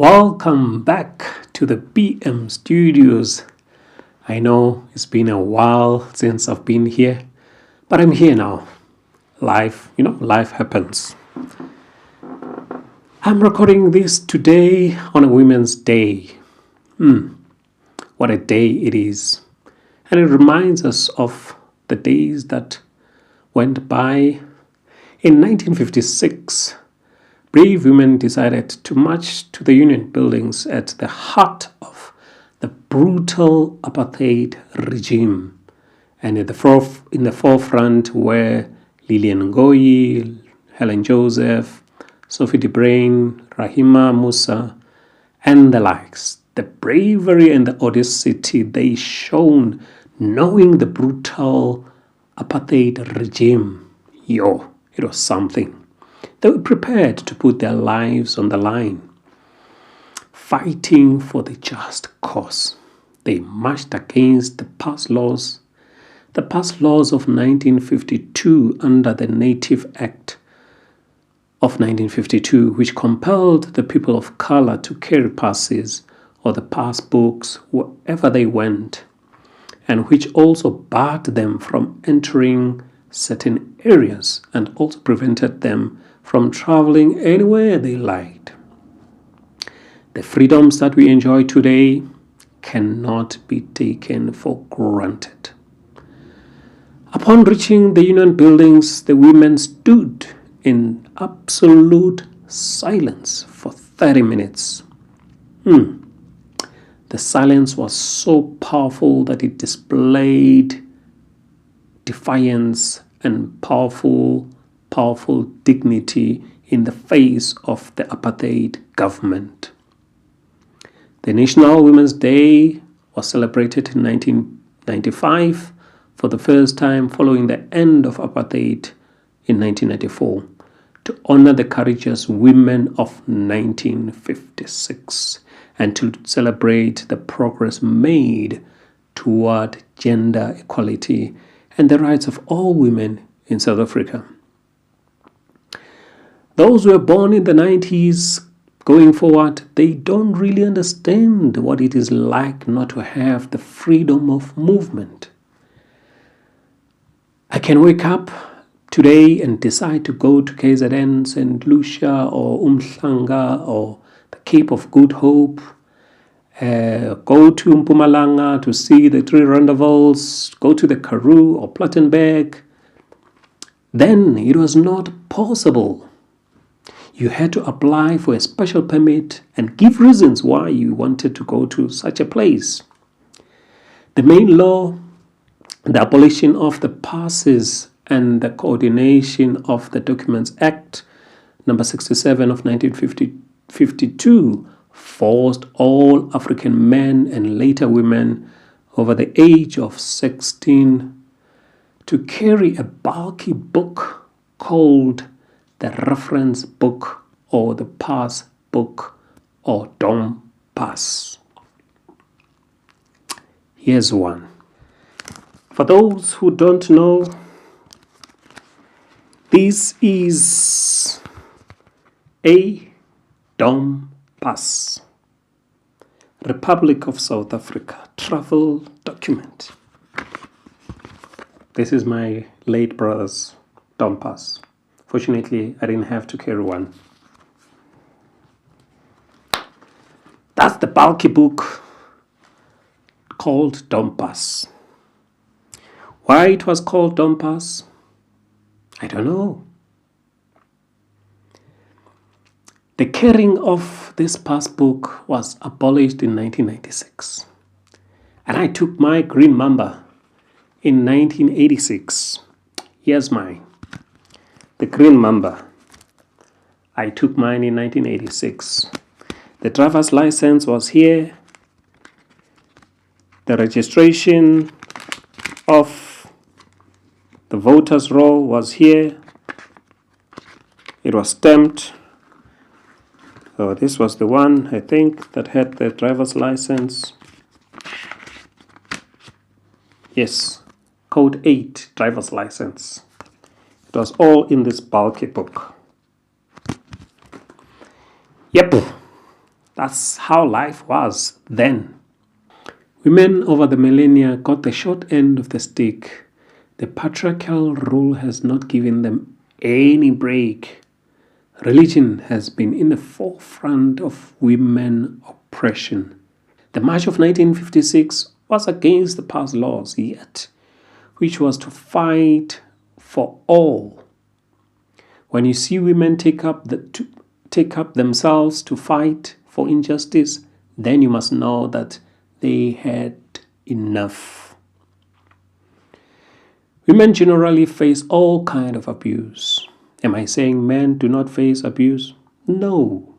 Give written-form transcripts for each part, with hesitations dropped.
Welcome back to the PM Studios. I know it's been a while since I've been here, but I'm here now. Life happens. I'm recording this today on a Women's Day. What a day it is. And it reminds us of the days that went by. In 1956, brave women decided to march to the Union buildings at the heart of the brutal apartheid regime. And in the forefront were Lillian Ngoyi, Helen Joseph, Sophie de Bruyn, Rahima Musa, and the likes. The bravery and the audacity they shown knowing the brutal apartheid regime. It was something. They were prepared to put their lives on the line, fighting for the just cause. They marched against the past laws of 1952 under the Native Act of 1952, which compelled the people of color to carry passes or the passbooks wherever they went, and which also barred them from entering certain areas and also prevented them from traveling anywhere they liked. The freedoms that we enjoy today cannot be taken for granted. Upon reaching the Union buildings, the women stood in absolute silence for 30 minutes. The silence was so powerful that it displayed defiance and powerful dignity in the face of the apartheid government. The National Women's Day was celebrated in 1995 for the first time following the end of apartheid in 1994 to honor the courageous women of 1956 and to celebrate the progress made toward gender equality and the rights of all women in South Africa. Those who were born in the 90s going forward, they don't really understand what it is like not to have the freedom of movement. I can wake up today and decide to go to KZN, St. Lucia or Umhlanga or the Cape of Good Hope, go to Mpumalanga to see the Three Rondavels, go to the Karoo or Plattenberg. Then it was not possible. You had to apply for a special permit and give reasons why you wanted to go to such a place. The main law, the abolition of the passes and the coordination of the Documents Act number 67 of 1952 forced all African men and later women over the age of 16 to carry a bulky book called the reference book or the pass book or Dom Pass. Here's one. For those who don't know, this is a Dom Pass, Republic of South Africa travel document. This is my late brother's Dom Pass. Fortunately, I didn't have to carry one. That's the bulky book called Dom Pass. Why it was called Dom Pass? I don't know. The carrying of this passbook was abolished in 1996. And I took my green mamba in 1986. Here's mine. The green mamba. I took mine in 1986. The driver's license was here. The registration of the voter's roll was here. It was stamped. So this was the one, I think, that had the driver's license. Yes, code 8 driver's license. It was all in this bulky book. Yep. That's how life was then. Women over the millennia got the short end of the stick. The patriarchal rule has not given them any break. Religion has been in the forefront of women oppression. The March of 1956 was against the past laws, yet, which was to fight for all. When you see women take up themselves to fight for injustice, then you must know that they had enough. Women generally face all kinds of abuse. Am I saying men do not face abuse? No,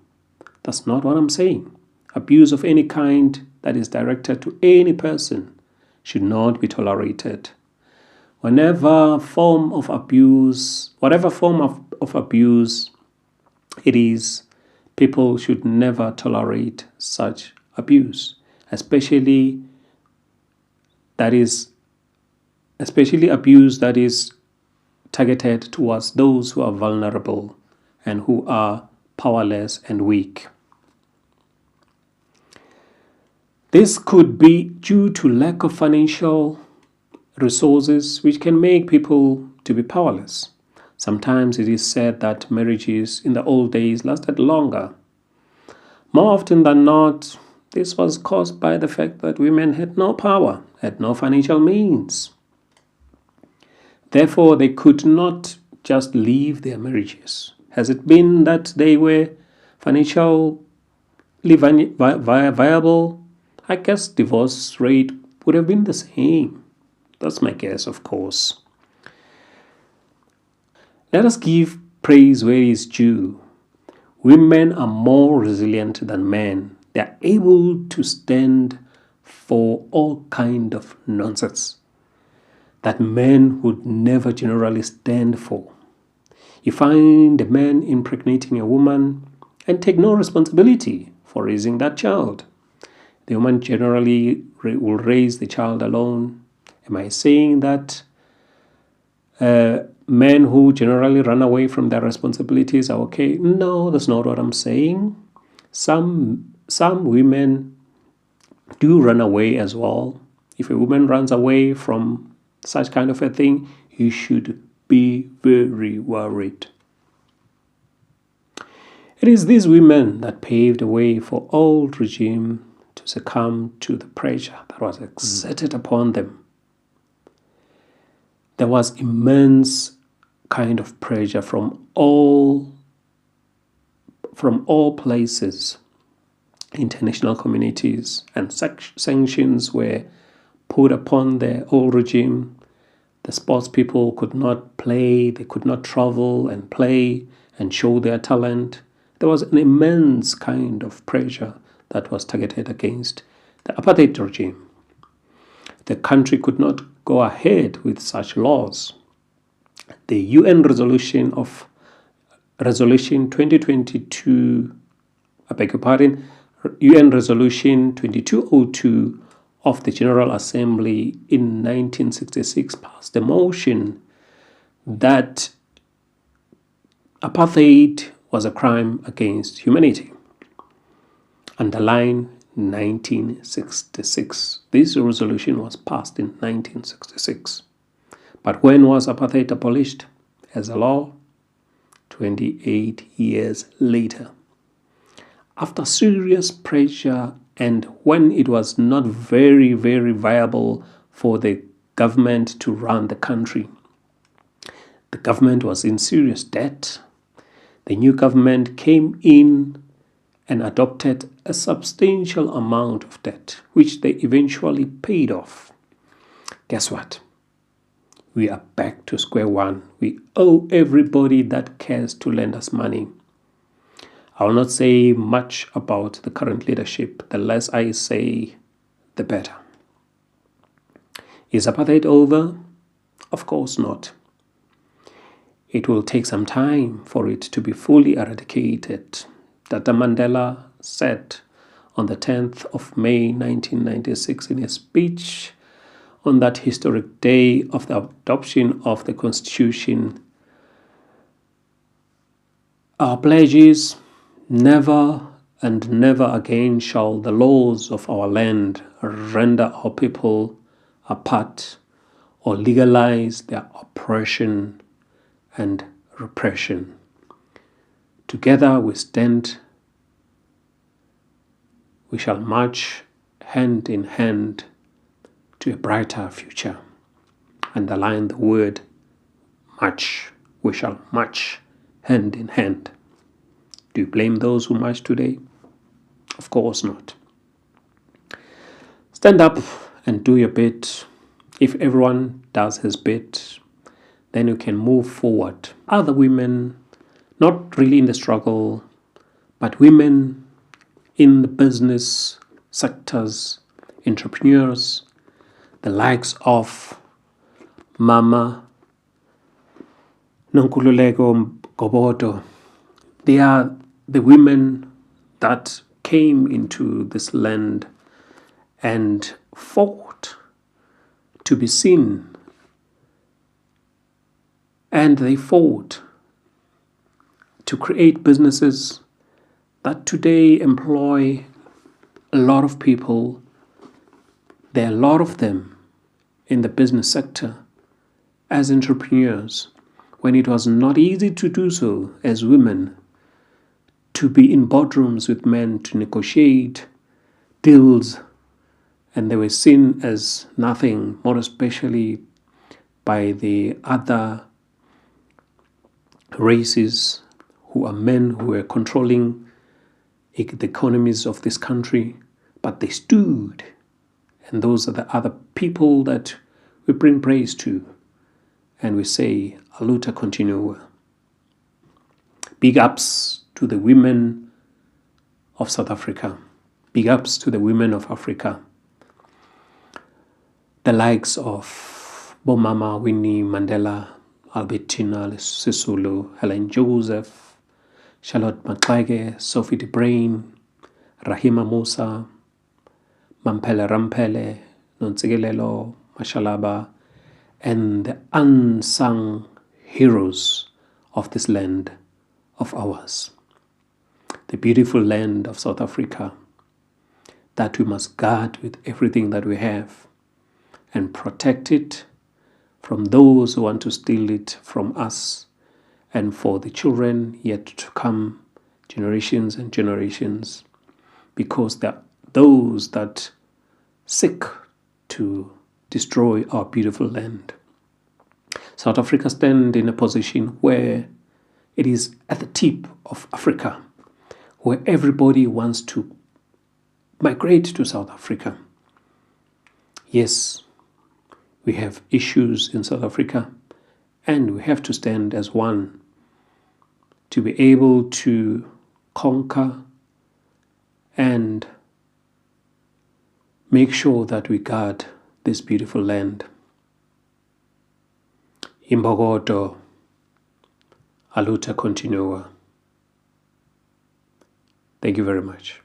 that's not what I'm saying. Abuse of any kind that is directed to any person should not be tolerated. Whatever form of abuse it is, people should never tolerate such abuse, especially abuse that is targeted towards those who are vulnerable and who are powerless and weak. This could be due to lack of financial resources, which can make people to be powerless. Sometimes it is said that marriages in the old days lasted longer. More often than not, this was caused by the fact that women had no power, had no financial means. Therefore, they could not just leave their marriages. Has it been that they were financially viable? I guess divorce rate would have been the same. That's my guess, of course. Let us give praise where it is due. Women are more resilient than men. They are able to stand for all kind of nonsense that men would never generally stand for. You find a man impregnating a woman and take no responsibility for raising that child. The woman generally will raise the child alone. Am I saying that men who generally run away from their responsibilities are okay? No, that's not what I'm saying. Some women do run away as well. If a woman runs away from such kind of a thing, you should be very worried. It is these women that paved the way for old regime to succumb to the pressure that was exerted upon them. There was immense kind of pressure from all places. International communities and sanctions were put upon the old regime. The sports people could not play, they could not travel and play and show their talent. There was an immense kind of pressure that was targeted against the apartheid regime. The country could not go ahead with such laws. The UN resolution 2022, UN resolution 2202 of the General Assembly in 1966 passed a motion that apartheid was a crime against humanity. Underline 1966. This resolution was passed in 1966. But when was apartheid abolished as a law? 28 years later. After serious pressure and when it was not very, very viable for the government to run the country, the government was in serious debt. The new government came in and adopted a substantial amount of debt, which they eventually paid off. Guess what? We are back to square one. We owe everybody that cares to lend us money. I will not say much about the current leadership. The less I say, the better. Is apartheid over? Of course not. It will take some time for it to be fully eradicated. Tata Mandela said on the 10th of May 1996 in his speech on that historic day of the adoption of the Constitution, our pledge is never and never again shall the laws of our land render our people apart or legalize their oppression and repression. Together we stand, we shall march hand in hand to a brighter future. Underline the word march. We shall march hand in hand. Do you blame those who march today? Of course not. Stand up and do your bit. If everyone does his bit, then you can move forward. Other women, not really in the struggle, but women in the business sectors, entrepreneurs, the likes of Mama Nonkululeko, Gobodo, they are the women that came into this land and fought to be seen. And they fought to create businesses that today employ a lot of people. There are a lot of them in the business sector as entrepreneurs, when it was not easy to do so as women, to be in boardrooms with men to negotiate deals, and they were seen as nothing, more especially by the other races who are men who were controlling the economies of this country, but they stood, and those are the other people that we bring praise to, and we say, Aluta continua. Big ups to the women of South Africa. Big ups to the women of Africa. The likes of Bomama Winnie Mandela, Albertina Sisulu, Helen Joseph, Charlotte Maxeke, Sophie de Brain, Rahima Musa, Mampele Rampele, Nonkululeko, Mashalaba, and the unsung heroes of this land of ours. The beautiful land of South Africa that we must guard with everything that we have and protect it from those who want to steal it from us and for the children yet to come, generations and generations, because there are those that seek to destroy our beautiful land. South Africa stands in a position where it is at the tip of Africa, where everybody wants to migrate to South Africa. Yes, we have issues in South Africa, and we have to stand as one to be able to conquer and make sure that we guard this beautiful land. Imbokodo, Aluta continua. Thank you very much.